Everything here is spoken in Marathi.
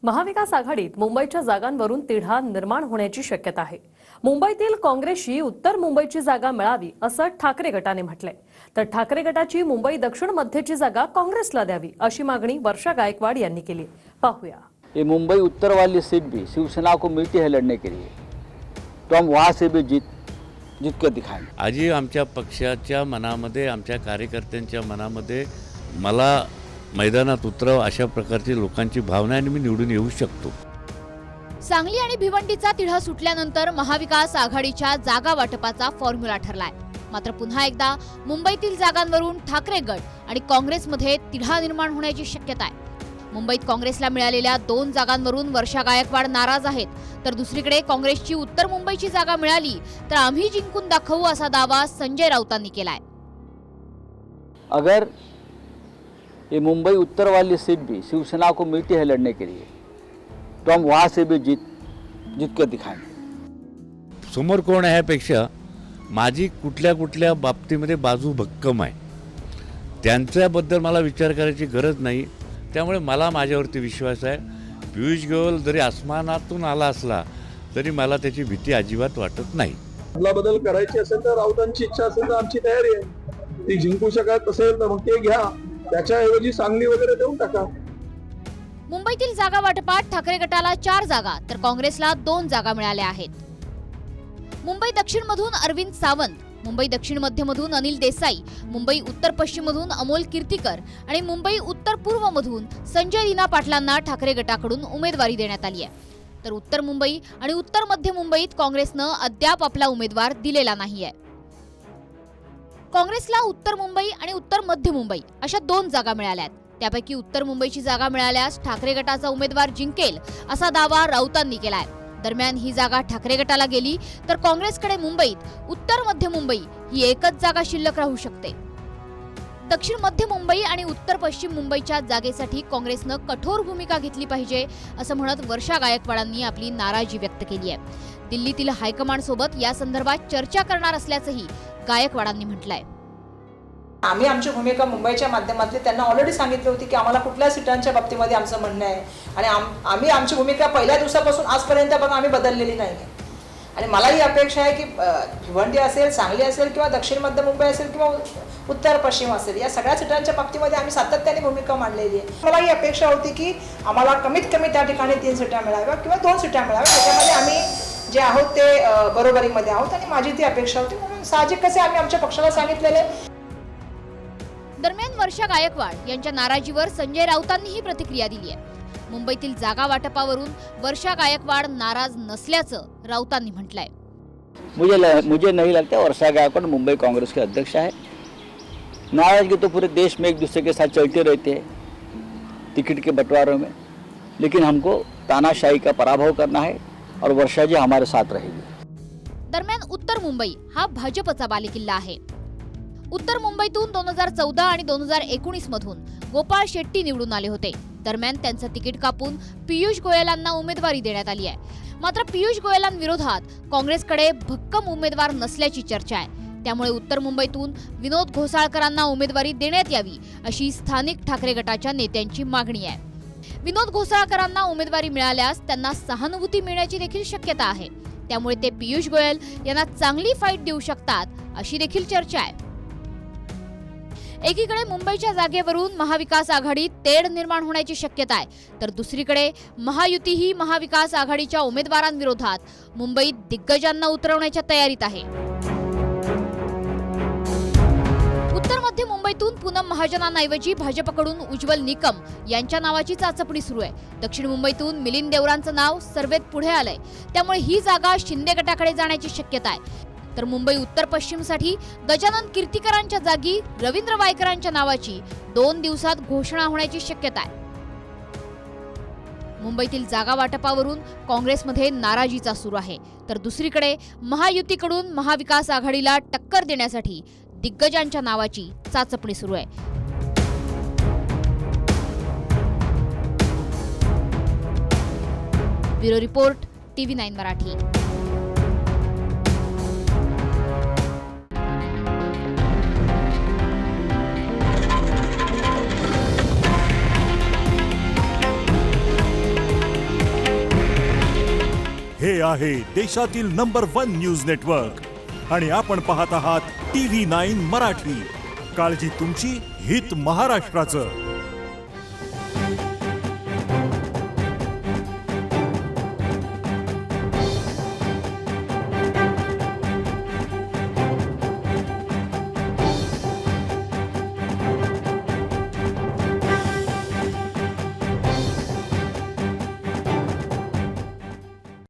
महाविकास आघाडीत मुंबईच्या जागांवरून तिढा निर्माण होण्याची शक्यता आहे। मुंबईतील काँग्रेसची उत्तर मुंबईची जागा मिळावी असं ठाकरे गटाने म्हटलंय। तर ठाकरे गटाची मुंबई दक्षिण मध्यची जागा काँग्रेसला द्यावी अशी मागणी वर्षा गायकवाड यांनी केली। पाहूया। ये मुंबई उत्तर वाली सीट भी शिवसेना को मिलती है लड़ने के लिए, तो हम वहाँ से भी जीत कर दिखाएंगे। आजी आमच्या पक्षाच्या मनामध्ये, आमच्या कार्यकर्त्यांच्या मनामध्ये मला मैदानात उतरव अशा प्रकारची लोकांची भावना आहे आणि मी निवडून येऊ शकतो। सांगली आणि भिवंडीचा तिढा सुटल्यानंतर महाविकास आघाडीच्या जागा वाटपाचा फॉर्म्युला ठरलाय। मात्र पुन्हा एकदा मुंबईतील जागांवरून ठाकरे गट आणि काँग्रेसमध्ये तिढा निर्माण होण्याची शक्यता आहे। मुंबईत काँग्रेसला मिळालेल्या 2 जागांवरून वर्षा गायकवाड नाराज आहेत, तर दुसरीकडे काँग्रेसची उत्तर मुंबईची जागा मिळाली तर आम्ही जिंकून दाखवू असा दावा संजय राऊतांनी केलाय। अगर ये मुंबई उत्तर वाली सीट भी शिवसेना को मिलती है लड़ने के लिए, तो हम वहाँ से भी जीत कर दिखाएंगे। समोर कोण आहे यापेक्षा माझी कुठल्या बाबतीमध्ये बाजू भक्कम आहे, त्यांच्याबद्दल मला विचार करायची गरज नाही। त्यामुळे मला माझ्यावरती विश्वास आहे। पियुष गोयल जरी आसमानातून आला असला तरी मला त्याची भीती अजिबात वाटत नाही। बदल करायची असेल तर राऊतांची इच्छा असेल तर आमची तयारी आहे। ती जिंकू शकत असेल तर मग ते घ्या, त्याच्याऐवजी सांगली वगैरे देऊन टाका। मुंबईतील जागा वाटपात ठाकरे गटाला 4 जागा तर काँग्रेसला 2 जागा मिळाल्या आहेत। मुंबई दक्षिण मधून अरविंद सावंत, मुंबई दक्षिण मध्य मधून अनिल देसाई, मुंबई उत्तर पश्चिम मधून अमोल कीर्तीकर आणि मुंबई उत्तर पूर्व मधून संजय लीना पाटलांना ठाकरे गटाकडून उमेदवारी देण्यात आली आहे। तर उत्तर मुंबई आणि उत्तर मध्य मुंबईत काँग्रेसनं अद्याप आपला उमेदवार दिलेला नाहीये। काँग्रेसला उत्तर मुंबई आणि उत्तर मध्य मुंबई अशा 2 जागा मिळाल्या आहेत। त्यापैकी उत्तर मुंबईची जागा मिळाल्यास ठाकरे गटाचा उमेदवार जिंकेल असा दावा राऊतांनी केलाय। दरम्यान ही जागा ठाकरे गटाला गेली तर काँग्रेसकडे मुंबईत उत्तर मध्य मुंबई ही एकच जागा शिल्लक राहू शकते। दक्षिण मध्य मुंबई आणि उत्तर पश्चिम मुंबईच्या जागेसाठी काँग्रेसनं कठोर भूमिका घेतली पाहिजे असं म्हणत वर्षा गायकवाडांनी आपली नाराजी व्यक्त केली आहे। दिल्लीतील हायकमांड सोबत या संदर्भात चर्चा करणार असल्याचंही गायकवाडांनी म्हटलंय। आम्ही आमची भूमिका मुंबईच्या माध्यमातली त्यांना ऑलरेडी सांगितली होती की आम्हाला कुठल्या सीटांच्या बाबतीमध्ये आमचं म्हणणं आहे आणि आम्ही आमची भूमिका पहिल्या दिवसापासून आजपर्यंत पण आम्ही बदललेली नाही आहे। आणि मला ही अपेक्षा आहे की भिवंडी असेल, सांगली असेल किंवा दक्षिण मध्य मुंबई असेल किंवा उत्तर पश्चिम असेल, या सगळ्या सीटांच्या बाबतीमध्ये आम्ही सातत्याने भूमिका मांडलेली आहे। मला ही अपेक्षा होती की आम्हाला कमीत कमी त्या ठिकाणी 3 सीटा मिळाव्या किंवा 2 सीटा मिळाव्या, त्याच्यामध्ये आम्ही जे आहोत ते बरोबरीमध्ये आहोत आणि माझी ती अपेक्षा होती। म्हणून साहजिकच आम्ही आमच्या पक्षाला सांगितलेले। दरम्यान वर्षा गायकवाड यांच्या नाराजीवर संजय राऊतांनीही प्रतिक्रिया दिली आहे। मुंबईतील जागा वाटपावरून वर्षा गायकवाड नाराज नसल्याचं राऊतांनी म्हटलंय। मुझे नहीं लगता वर्षा गायकवाड़ मुंबई कांग्रेस के अध्यक्ष है। नाराजगी तो पूरे देश में एक दूसरे के साथ चलते रहते हैं टिकट के बंटवारों में, लेकिन हमको तानाशाही का पराभव करना है और वर्षा जी हमारे साथ रहेगी। दरम्यान उत्तर मुंबई हा भाजपचा बालेकिल्ला आहे। उत्तर मुंबईतून 2014 आणि 2019 मधून गोपाळ शेट्टी निवडून आले होते। दरम्यान त्यांचं तिकीट कापून पियुष गोयलांना उमेदवारी देण्यात आली आहे। मात्र पियुष गोयलांविरोधात काँग्रेसकडे भक्कम उमेदवार नसल्याची चर्चा आहे। त्यामुळे उत्तर मुंबईतून विनोद घोसाळकरांना उमेदवारी देण्यात यावी अशी स्थानिक ठाकरे गटाच्या नेत्यांची मागणी आहे। विनोद घोसाळकरांना उमेदवारी मिळाल्यास त्यांना सहानुभूती मिळण्याची देखील शक्यता आहे। त्यामुळे ते पियुष गोयल यांना चांगली फाईट देऊ शकतात अशी देखील चर्चा आहे। एकीकडे मुंबईच्या जागेवरून महाविकास आघाडीत तेढ निर्माण होण्याची शक्यता आहे, तर दुसरीकडे महायुती ही महाविकास आघाडीच्या उमेदवारांविरोधात मुंबईत दिग्गजांना उतरवण्याच्या तयारीत आहे। उत्तर मध्य मुंबईतून पूनम महाजनांऐवजी भाजपकडून उज्ज्वल निकम यांच्या नावाची चाचपणी सुरू आहे। दक्षिण मुंबईतून मिलिंद देवरांचं नाव सर्वेत पुढे आलंय, त्यामुळे ही जागा शिंदे गटाकडे जाण्याची शक्यता आहे। तर मुंबई उत्तर पश्चिमसाठी गजानन कीर्तीकरांच्या जागी रवींद्र वायकरांच्या नावाची 2 दिवसात घोषणा होण्याची शक्यता आहे। मुंबईतील जागा वाटपावरून काँग्रेसमध्ये नाराजीचा सूर आहे, तर दुसरीकडे महायुतीकडून महाविकास आघाडीला टक्कर देण्यासाठी दिग्गजांच्या नावाची चाचपणी सुरू आहे। Bureau report, TV9 Marathi. हे आहे देशातील नंबर 1 न्यूज नेटवर्क आणि आपण पाहत आहात TV9 मराठी. काळजी तुमची, हित महाराष्ट्राचं.